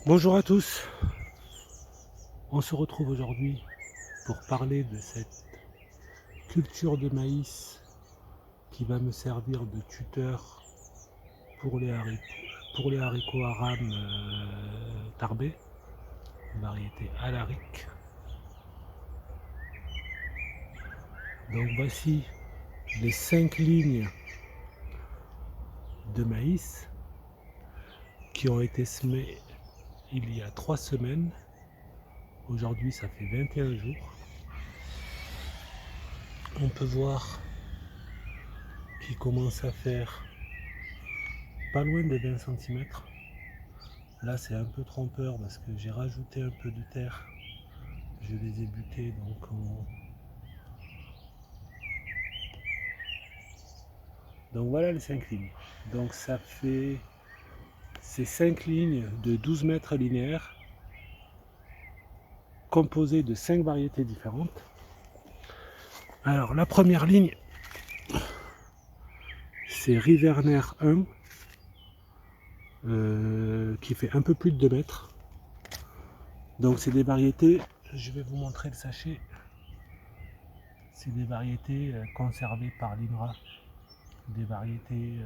Bonjour à tous, on se retrouve aujourd'hui pour parler de cette culture de maïs qui va me servir de tuteur pour les haricots aram tarbés, variété alaric. Donc voici les 5 lignes de maïs qui ont été semées il y a 3 semaines. Aujourd'hui ça fait 21 jours. On peut voir qu'ils commencent à faire pas loin de 20 cm. Là c'est un peu trompeur parce que j'ai rajouté un peu de terre. Je les ai butés donc voilà les 5 lignes. Donc ça fait ces 5 lignes de 12 mètres linéaires composées de 5 variétés différentes. Alors la première ligne c'est Riverner 1 qui fait un peu plus de 2 mètres. Donc c'est des variétés, je vais vous montrer le sachet, c'est des variétés conservées par l'INRA, des variétés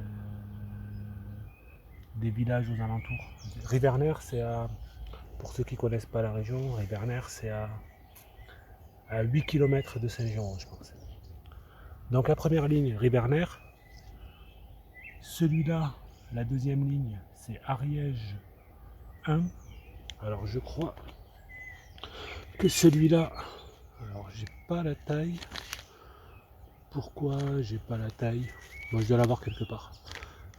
des villages aux alentours. Riverner, c'est pour ceux qui ne connaissent pas la région, Riverner, c'est à 8 km de Saint-Jean, je pense. Donc la première ligne, Riverner. Celui-là, la deuxième ligne, c'est Ariège 1. Alors je crois que celui-là, alors j'ai pas la taille. Pourquoi j'ai pas la taille? Bon, je dois l'avoir quelque part.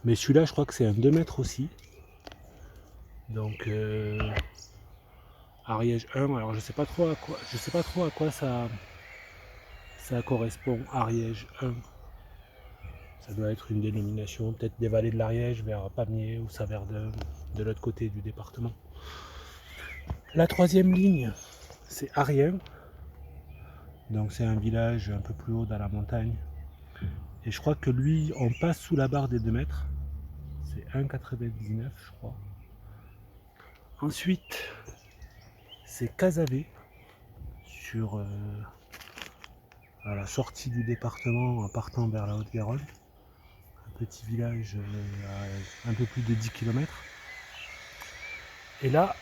Mais celui-là, je crois que c'est un 2 mètres aussi. Donc Ariège 1, alors je sais pas trop à quoi ça correspond, Ariège 1. Ça doit être une dénomination, peut-être des vallées de l'Ariège vers Pamiers ou Saverdun, de l'autre côté du département. La troisième ligne, c'est Arrien. Donc c'est un village un peu plus haut dans la montagne. Et je crois que lui, on passe sous la barre des 2 mètres. C'est 1,99 je crois. Ensuite, c'est Casavé, à la sortie du département en partant vers la Haute-Garonne. Un petit village à un peu plus de 10 km. Et là,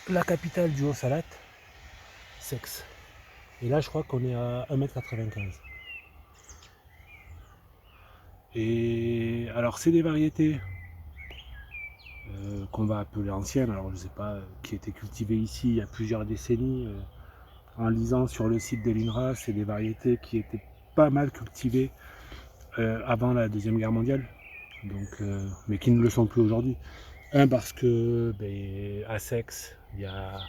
la capitale du Haut-Salat, Seix. Et là, je crois qu'on est à 1,95 m. Et alors, c'est des variétés qu'on va appeler anciennes. Alors, je ne sais pas, qui étaient cultivées ici il y a plusieurs décennies. En lisant sur le site de l'INRA, c'est des variétés qui étaient pas mal cultivées avant la Deuxième Guerre mondiale, donc, mais qui ne le sont plus aujourd'hui. Parce que à Seix, il y a...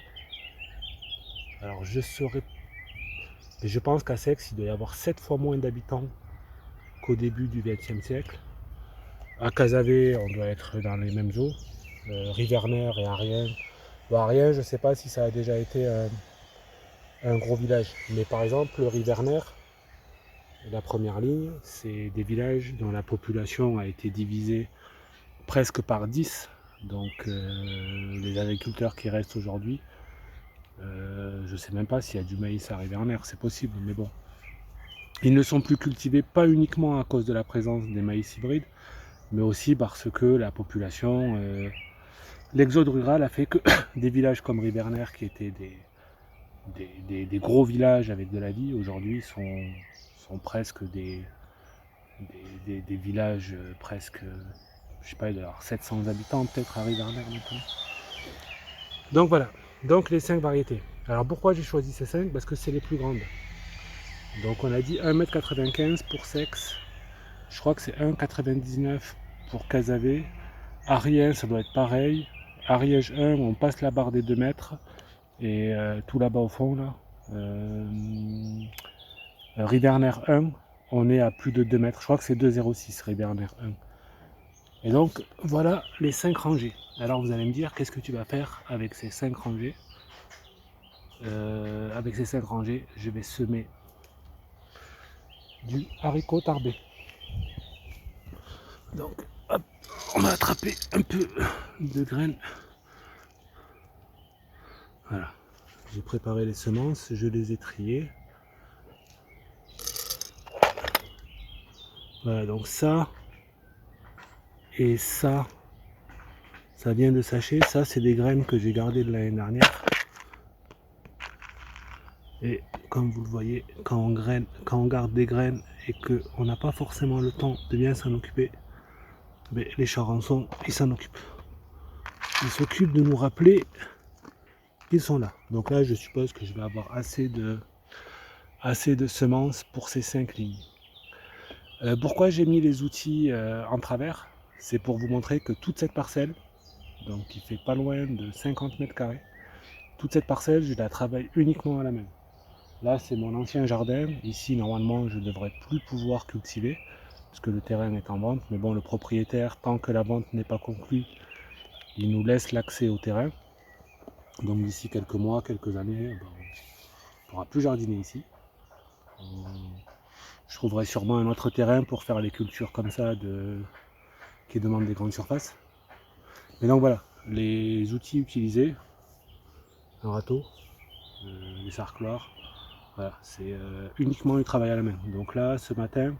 Alors, je pense qu'à Seix, il doit y avoir 7 fois moins d'habitants qu'au début du XXe siècle. À Casavé, on doit être dans les mêmes eaux. Riverner et Ariens. Bon, Ariens, je ne sais pas si ça a déjà été un gros village. Mais par exemple, le Riverner, la première ligne, c'est des villages dont la population a été divisée presque par 10. Donc les agriculteurs qui restent aujourd'hui, je ne sais même pas s'il y a du maïs à Riverner, c'est possible, mais bon. Ils ne sont plus cultivés pas uniquement à cause de la présence des maïs hybrides, mais aussi parce que la population, l'exode rural a fait que des villages comme Riverner, qui étaient des gros villages avec de la vie, aujourd'hui sont presque des villages presque, je sais pas, il doit y avoir 700 habitants peut-être à Riverner maintenant. Donc voilà, donc les 5 variétés. Alors pourquoi j'ai choisi ces 5? Parce que c'est les plus grandes. Donc on a dit 1,95 m pour Seix, je crois que c'est 1,99 m pour Casavé. Ariens, ça doit être pareil. Ariège 1, on passe la barre des 2 mètres. Et tout là-bas au fond, là, Riverner 1, on est à plus de 2 mètres. Je crois que c'est 2,06 Riverner 1. Et donc, voilà les 5 rangées. Alors vous allez me dire, qu'est-ce que tu vas faire avec ces 5 rangées? Avec ces 5 rangées, je vais semer du haricot tarbé. Donc, hop, on va attraper un peu de graines. Voilà, j'ai préparé les semences, je les ai triées. Voilà, donc ça et ça vient de sachet. Ça, c'est des graines que j'ai gardées de l'année dernière. Et comme vous le voyez, quand on garde des graines et qu'on n'a pas forcément le temps de bien s'en occuper, mais les charançons, ils s'en occupent. Ils s'occupent de nous rappeler qu'ils sont là. Donc là, je suppose que je vais avoir assez de semences pour ces 5 lignes. Pourquoi j'ai mis les outils en travers? C'est pour vous montrer que toute cette parcelle, donc qui fait pas loin de 50 mètres carrés, toute cette parcelle, je la travaille uniquement à la main. Là, c'est mon ancien jardin. Ici, normalement, je ne devrais plus pouvoir cultiver, parce que le terrain est en vente. Mais bon, le propriétaire, tant que la vente n'est pas conclue, il nous laisse l'accès au terrain. Donc d'ici quelques mois, quelques années, on ne pourra plus jardiner ici. Je trouverai sûrement un autre terrain pour faire les cultures comme ça qui demandent des grandes surfaces. Mais donc voilà, les outils utilisés, un râteau, des sarcloirs, voilà, c'est uniquement du travail à la main. Donc là, ce matin,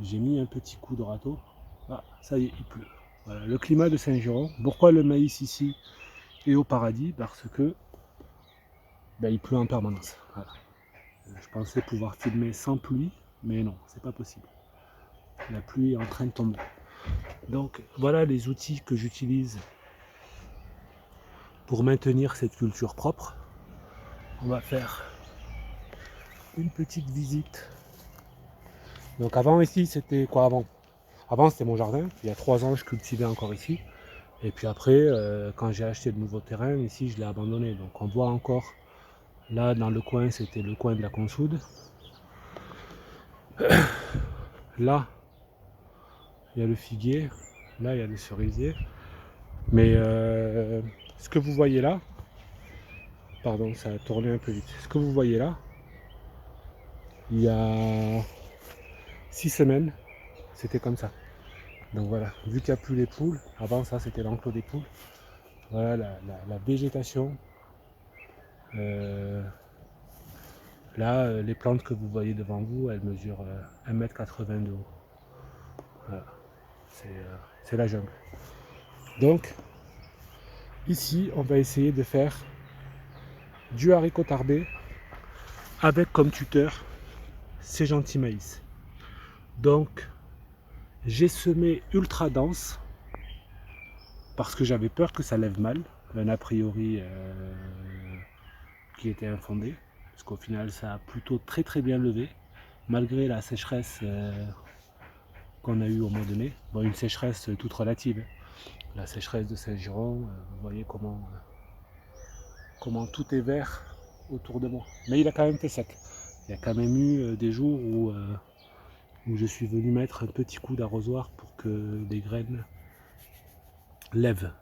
j'ai mis un petit coup de râteau. Ah, ça y est, il pleut. Voilà, le climat de Saint-Giron. Pourquoi le maïs ici est au paradis? Parce que il pleut en permanence. Voilà. Je pensais pouvoir filmer sans pluie, mais non, c'est pas possible. La pluie est en train de tomber. Donc voilà les outils que j'utilise pour maintenir cette culture propre. On va faire une petite visite. Donc avant ici, c'était quoi avant? Avant c'était mon jardin. Il y a 3 ans, je cultivais encore ici. Et puis après, quand j'ai acheté de nouveaux terrains, ici je l'ai abandonné. Donc on voit encore, là dans le coin, c'était le coin de la consoude. Là, il y a le figuier. Là, il y a le cerisier. Mais ce que vous voyez là, pardon, ça a tourné un peu vite. Ce que vous voyez là, il y a 6 semaines, c'était comme ça. Donc voilà, vu qu'il n'y a plus les poules, avant ça c'était l'enclos des poules. Voilà la végétation. Là, les plantes que vous voyez devant vous, elles mesurent 1,80 m de haut. Voilà, c'est la jungle. Donc, ici, on va essayer de faire du haricot tarbé avec comme tuteur ces gentils maïs. Donc, j'ai semé ultra dense parce que j'avais peur que ça lève mal, un a priori qui était infondé, parce qu'au final ça a plutôt très très bien levé, malgré la sécheresse qu'on a eue au mois de mai. Bon, une sécheresse toute relative, la sécheresse de Saint-Giron, vous voyez comment tout est vert autour de moi. Mais il a quand même fait sec. Il y a quand même eu des jours où je suis venu mettre un petit coup d'arrosoir pour que les graines lèvent.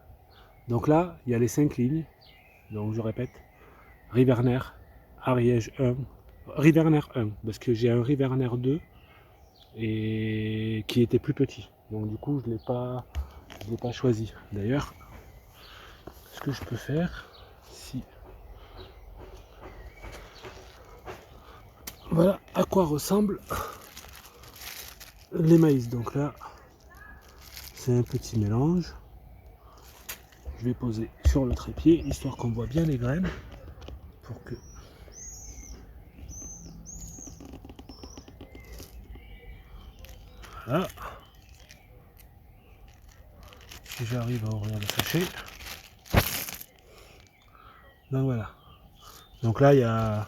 Donc là, il y a les 5 lignes. Donc je répète, Riverner, Ariège 1, Riverner 1, parce que j'ai un Riverner 2 et qui était plus petit. Donc du coup, je l'ai pas choisi. D'ailleurs, ce que je peux faire, si voilà à quoi ressemblent les maïs. Donc là, c'est un petit mélange. Je vais poser sur le trépied, histoire qu'on voit bien les graines, pour que voilà. Si j'arrive à ouvrir le sachet. Donc voilà. Donc là, il y a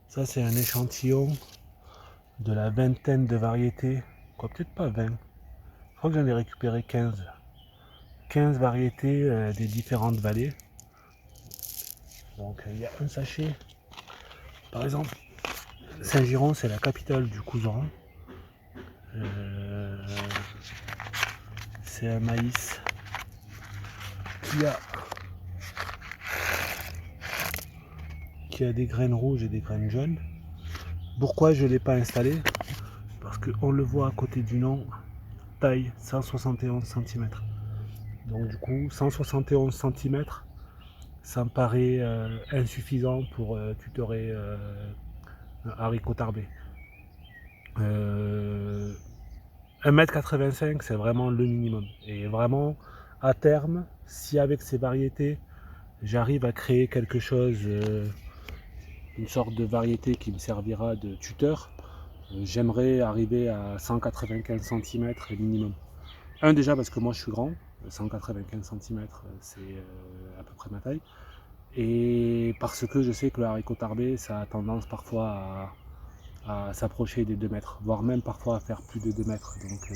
ça, c'est un échantillon de la vingtaine de variétés, quoi, peut-être pas 20. Je crois que j'en ai récupéré 15. 15 variétés des différentes vallées. Donc il y a un sachet. Par exemple, Saint-Giron, c'est la capitale du couseran. C'est un maïs qui a des graines rouges et des graines jaunes. Pourquoi je ne l'ai pas installé? Parce qu'on le voit à côté du nom, taille 171 cm. Donc du coup, 171 cm, ça me paraît insuffisant pour tutorer haricots tarbés. 1,85 m, c'est vraiment le minimum. Et vraiment, à terme, si avec ces variétés, j'arrive à créer quelque chose, une sorte de variété qui me servira de tuteur, j'aimerais arriver à 195 cm minimum. Déjà parce que moi je suis grand, 195 cm c'est à peu près ma taille. Et parce que je sais que le haricot tarbé, ça a tendance parfois à s'approcher des 2 mètres, voire même parfois à faire plus de 2 mètres. Donc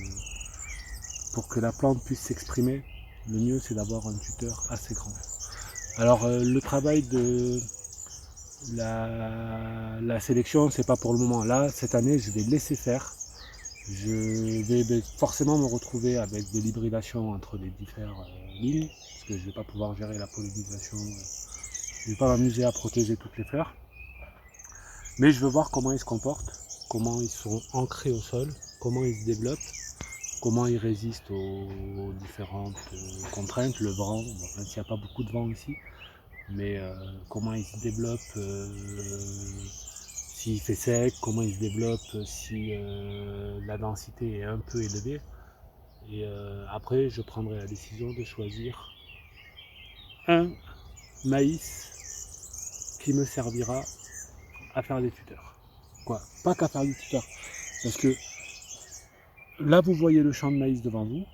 pour que la plante puisse s'exprimer, le mieux c'est d'avoir un tuteur assez grand. Alors le travail de la sélection, c'est pas pour le moment. Là, cette année, je vais laisser faire. Je vais forcément me retrouver avec de l'hybridation entre les différentes lignes, parce que je ne vais pas pouvoir gérer la pollinisation. Je ne vais pas m'amuser à protéger toutes les fleurs. Mais je veux voir comment ils se comportent, comment ils sont ancrés au sol, comment ils se développent, comment ils résistent aux différentes contraintes, le vent, bon, même s'il n'y a pas beaucoup de vent ici, mais comment ils se développent s'il fait sec, comment il se développe si la densité est un peu élevée. Et après, je prendrai la décision de choisir un maïs qui me servira à faire des tuteurs. Quoi, pas qu'à faire du tuteur. Parce que là, vous voyez le champ de maïs devant vous.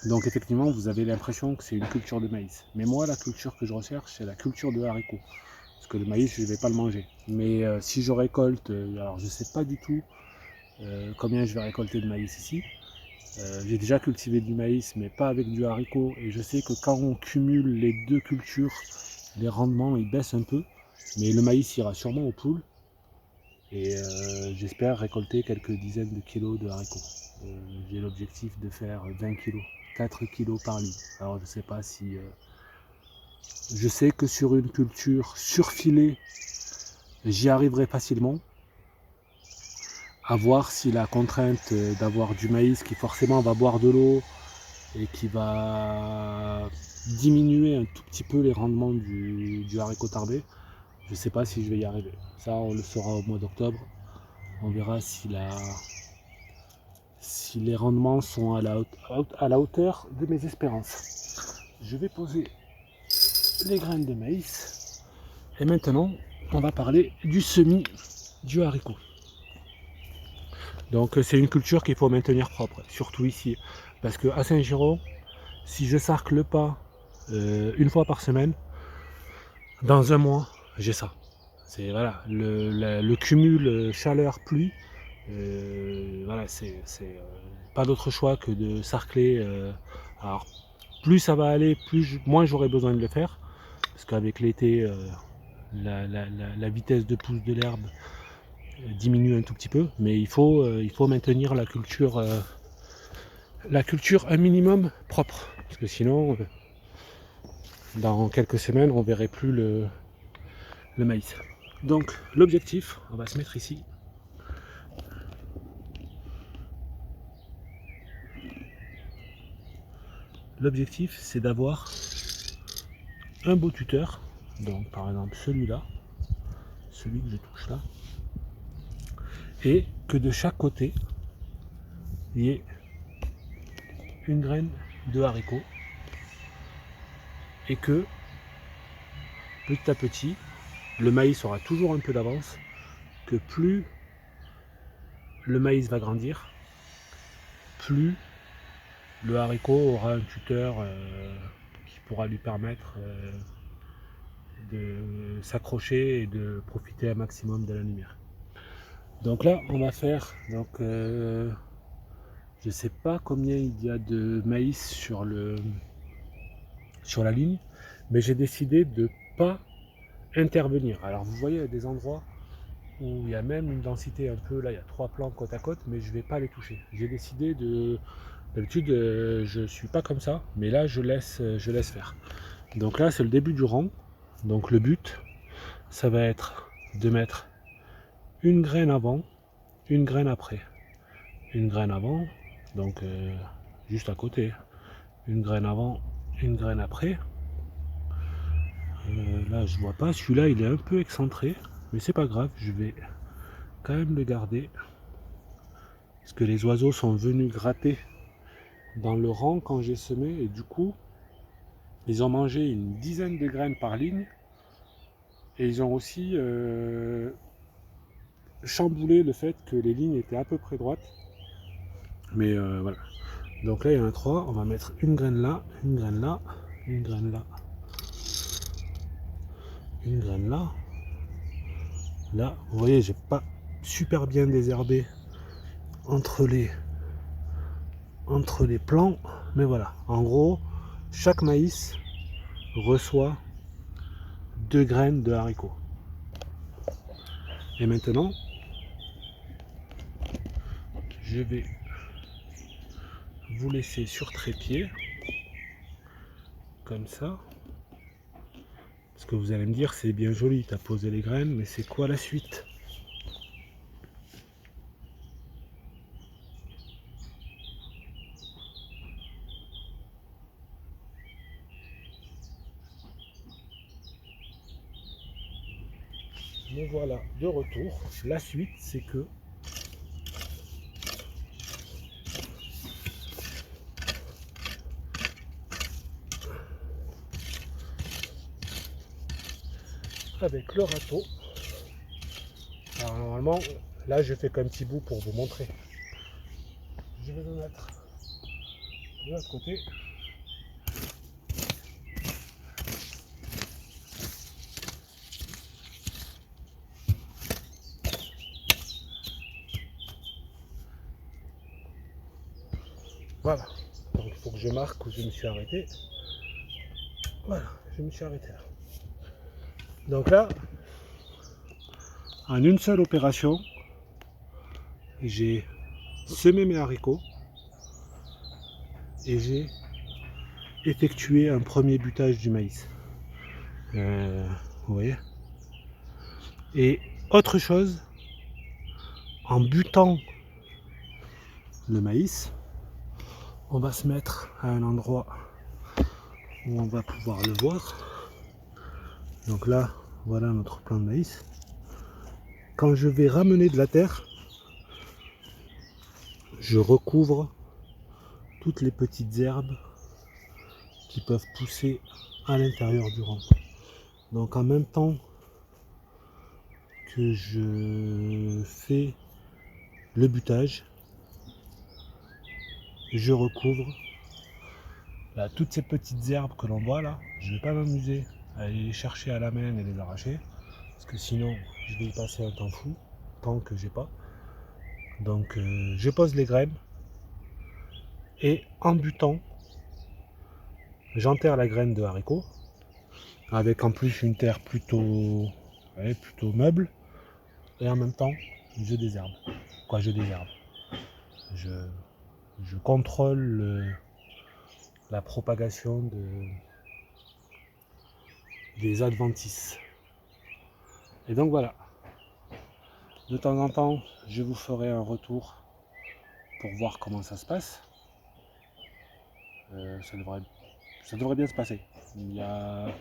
Donc effectivement, vous avez l'impression que c'est une culture de maïs. Mais moi, la culture que je recherche, c'est la culture de haricot. Parce que le maïs, je ne vais pas le manger. Mais si je récolte, alors je ne sais pas du tout combien je vais récolter de maïs ici. J'ai déjà cultivé du maïs, mais pas avec du haricot. Et je sais que quand on cumule les deux cultures, les rendements ils baissent un peu. Mais le maïs ira sûrement aux poules. Et j'espère récolter quelques dizaines de kilos de haricots. J'ai l'objectif de faire 20 kilos, 4 kilos par ligne. Alors je ne sais pas si... je sais que sur une culture surfilée, j'y arriverai facilement. À voir si la contrainte d'avoir du maïs qui forcément va boire de l'eau et qui va diminuer un tout petit peu les rendements du haricot tarbé, je ne sais pas si je vais y arriver. Ça, on le saura au mois d'octobre. On verra si les rendements sont à la hauteur de mes espérances. Je vais poser les graines de maïs. Et maintenant, on va parler du semis du haricot. Donc c'est une culture qu'il faut maintenir propre, surtout ici. Parce qu'à Saint-Girons, si je sarcle pas une fois par semaine, dans un mois, j'ai ça. C'est voilà, le cumul chaleur-pluie, voilà, c'est pas d'autre choix que de sarcler. Alors plus ça va aller, moins j'aurai besoin de le faire. Parce qu'avec l'été, la vitesse de pousse de l'herbe diminue un tout petit peu, mais il faut maintenir la culture un minimum propre, parce que sinon dans quelques semaines on verrait plus le maïs. Donc l'objectif, on va se mettre ici, l'objectif c'est d'avoir un beau tuteur, donc par exemple celui-là, celui que je touche là, et que de chaque côté il y ait une graine de haricot, et que petit à petit le maïs aura toujours un peu d'avance, que plus le maïs va grandir, plus le haricot aura un tuteur qui pourra lui permettre de s'accrocher et de profiter un maximum de la lumière. Donc là, on va faire, donc je sais pas combien il y a de maïs sur la ligne, mais j'ai décidé de pas intervenir. Alors vous voyez, il y a des endroits où il y a même une densité un peu, là il y a 3 plants côte à côte, mais je vais pas les toucher. J'ai décidé d'habitude je suis pas comme ça, mais là je laisse faire. Donc là c'est le début du rang, donc le but ça va être de mettre une graine avant, une graine après, une graine avant, donc juste à côté, une graine avant, une graine après, Là je vois pas, celui-là il est un peu excentré, mais c'est pas grave, je vais quand même le garder. Parce que les oiseaux sont venus gratter dans le rang quand j'ai semé et du coup ils ont mangé une dizaine de graines par ligne et ils ont aussi chamboulé le fait que les lignes étaient à peu près droites. Mais voilà. Donc là il y en a 3, on va mettre une graine là, une graine là, une graine là, une graine là. Là, vous voyez, j'ai pas super bien désherbé entre les plants, mais voilà. En gros, chaque maïs reçoit 2 graines de haricots. Et maintenant, je vais vous laisser sur trépied, comme ça. Parce que vous allez me dire, c'est bien joli, tu as posé les graines, mais c'est quoi la suite? Me voilà de retour. La suite, c'est que avec le râteau, alors normalement, là je fais comme petit bout pour vous montrer. Je vais le mettre de l'autre côté. Voilà. Donc il faut que je marque où je me suis arrêté. Voilà, je me suis arrêté là. Donc là, en une seule opération, j'ai semé mes haricots et j'ai effectué un premier butage du maïs. Vous voyez? Et autre chose, en butant le maïs, on va se mettre à un endroit où on va pouvoir le voir. Donc là, voilà notre plant de maïs. Quand je vais ramener de la terre, je recouvre toutes les petites herbes qui peuvent pousser à l'intérieur du rang. Donc en même temps que je fais le butage, je recouvre là, toutes ces petites herbes que l'on voit là. Je ne vais pas m'amuser à aller les chercher à la main et les arracher, parce que sinon je vais y passer un temps fou, tant que j'ai pas. Donc je pose les graines et en butant, j'enterre la graine de haricot avec en plus une terre plutôt, ouais, plutôt meuble, et en même temps je désherbe. Quoi, je désherbe. Je contrôle la propagation des adventices. Et donc voilà. De temps en temps, je vous ferai un retour pour voir comment ça se passe. Ça devrait bien se passer. Il y a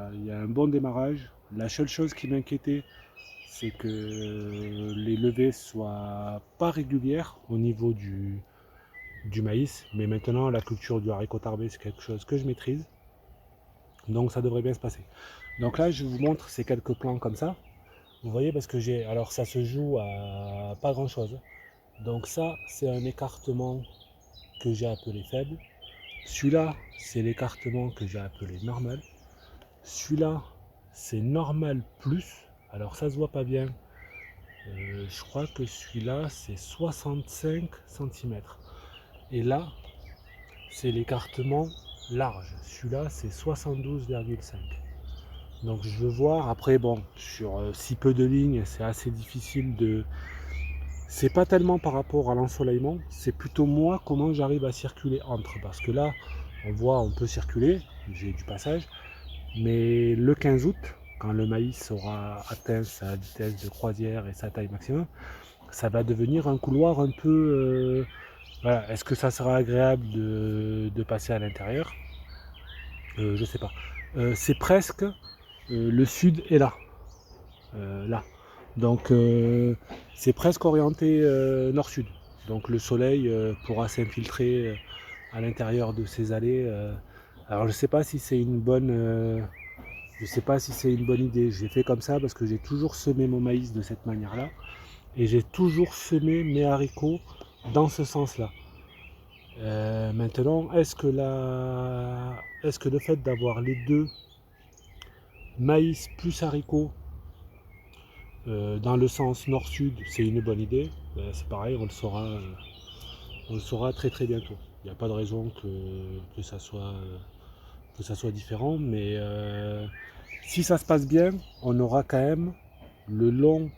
un bon démarrage. La seule chose qui m'inquiétait, c'est que les levées soient pas régulières au niveau du maïs. Mais maintenant, la culture du haricot tarbé, c'est quelque chose que je maîtrise. Donc ça devrait bien se passer. Donc là, je vous montre ces quelques plans comme ça. Vous voyez, parce que j'ai... Alors ça se joue à pas grand chose. Donc ça, c'est un écartement que j'ai appelé faible. Celui-là, c'est l'écartement que j'ai appelé normal. Celui-là, c'est normal plus. Alors ça se voit pas bien. Je crois que celui-là, c'est 65 cm. Et là, c'est l'écartement large. Celui-là, c'est 72,5. Donc je veux voir. Après, bon, sur si peu de lignes, c'est assez difficile de... C'est pas tellement par rapport à l'ensoleillement, c'est plutôt moi comment j'arrive à circuler entre. Parce que là, on voit, on peut circuler, j'ai du passage. Mais le 15 août, quand le maïs aura atteint sa vitesse de croisière et sa taille maximum, ça va devenir un couloir un peu... voilà. Est-ce que ça sera agréable de passer à l'intérieur? Je sais pas. c'est presque le sud est là. Là. Donc c'est presque orienté nord-sud. Donc le soleil pourra s'infiltrer à l'intérieur de ces allées. Alors je sais pas si c'est une bonne je sais pas si c'est une bonne idée. J'ai fait comme ça parce que j'ai toujours semé mon maïs de cette manière-là. Et j'ai toujours semé mes haricots dans ce sens-là. Maintenant, est-ce que le fait d'avoir les deux, maïs plus haricots, dans le sens nord-sud, c'est une bonne idée? C'est pareil, on le saura très très bientôt. Il n'y a pas de raison que ça soit différent, mais si ça se passe bien, on aura quand même le long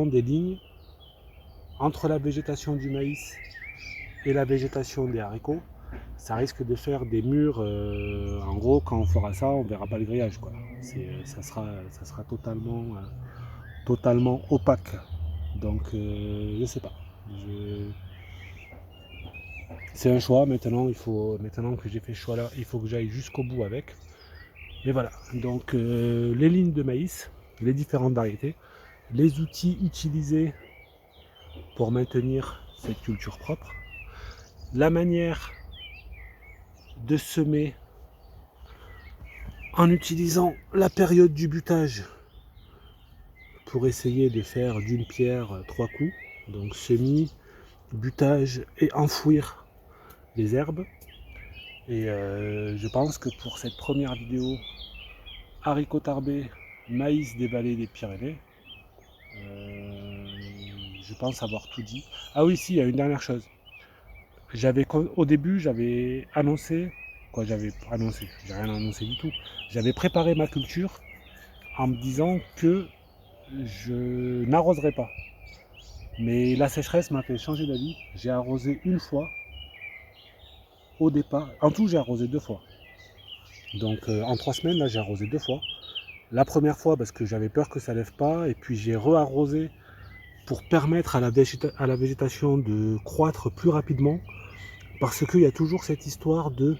des lignes entre la végétation du maïs et la végétation des haricots. Ça risque de faire des murs. En gros, quand on fera ça, on verra pas le grillage, quoi. Ça sera totalement opaque. Donc, je sais pas. C'est un choix. Maintenant que j'ai fait ce choix-là, il faut que j'aille jusqu'au bout avec. Mais voilà. Donc, les lignes de maïs, les différentes variétés, les outils utilisés pour maintenir cette culture propre, la manière de semer en utilisant la période du butage pour essayer de faire d'une pierre trois coups, donc semis, butage et enfouir les herbes. Et je pense que pour cette première vidéo haricots tarbés, maïs des vallées des Pyrénées, je pense avoir tout dit. Ah oui, si, il y a une dernière chose. Au début, j'avais annoncé, j'ai rien annoncé du tout. J'avais préparé ma culture en me disant que je n'arroserai pas. Mais la sécheresse m'a fait changer d'avis. J'ai arrosé une fois au départ. En tout, j'ai arrosé 2 fois. Donc en 3 semaines, là, j'ai arrosé 2 fois. La première fois parce que j'avais peur que ça lève pas, et puis j'ai re-arrosé pour permettre à la végétation de croître plus rapidement, parce qu'il y a toujours cette histoire de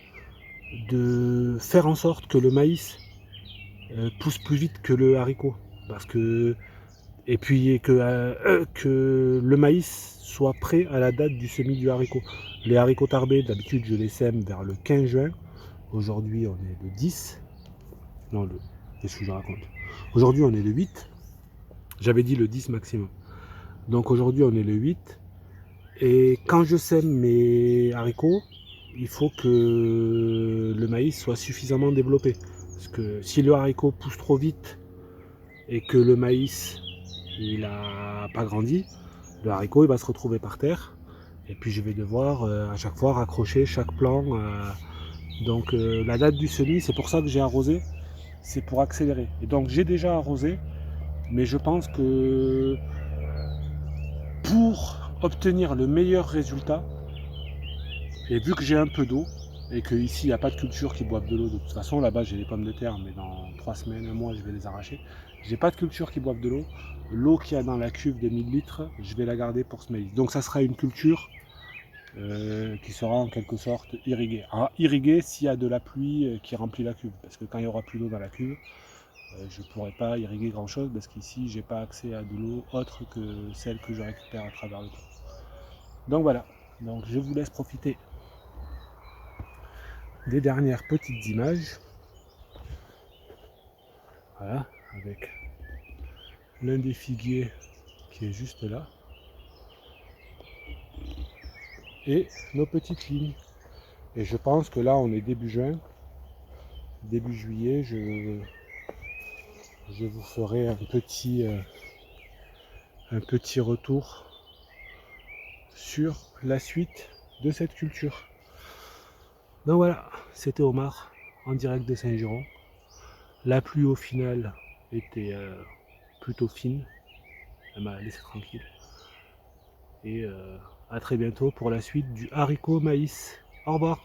faire en sorte que le maïs pousse plus vite que le haricot. Parce que et puis que le maïs soit prêt à la date du semis du haricot. Les haricots tarbés, d'habitude, je les sème vers le 15 juin. Aujourd'hui, on est le 10. Non, qu'est-ce que je raconte? Aujourd'hui, on est le 8. J'avais dit le 10 maximum. Donc aujourd'hui, on est le 8. Et quand je sème mes haricots, il faut que le maïs soit suffisamment développé. Parce que si le haricot pousse trop vite et que le maïs il n'a pas grandi, le haricot il va se retrouver par terre, et puis je vais devoir à chaque fois raccrocher chaque plant. Donc la date du semis, c'est pour ça que j'ai arrosé, c'est pour accélérer. Et donc j'ai déjà arrosé, mais je pense que pour obtenir le meilleur résultat, et vu que j'ai un peu d'eau, et qu'ici il n'y a pas de culture qui boivent de l'eau de toute façon, là-bas j'ai les pommes de terre, mais dans 3 semaines, un mois je vais les arracher. J'ai pas de culture qui boivent de l'eau. L'eau qu'il y a dans la cuve de 1000 litres, je vais la garder pour ce maïs. Donc ça sera une culture qui sera en quelque sorte irriguée. Alors, irriguée s'il y a de la pluie qui remplit la cuve, parce que quand il n'y aura plus d'eau dans la cuve, je ne pourrai pas irriguer grand chose, parce qu'ici j'ai pas accès à de l'eau autre que celle que je récupère à travers le temps. Donc voilà, donc je vous laisse profiter des dernières petites images. Voilà, avec l'un des figuiers qui est juste là. Et nos petites lignes. Et je pense que là on est début juin. Début juillet, je vous ferai un petit retour sur la suite de cette culture. Donc voilà, c'était Omar en direct de Saint-Girons. La pluie au final était plutôt fine, elle m'a laissé tranquille. Et à très bientôt pour la suite du haricot maïs. Au revoir.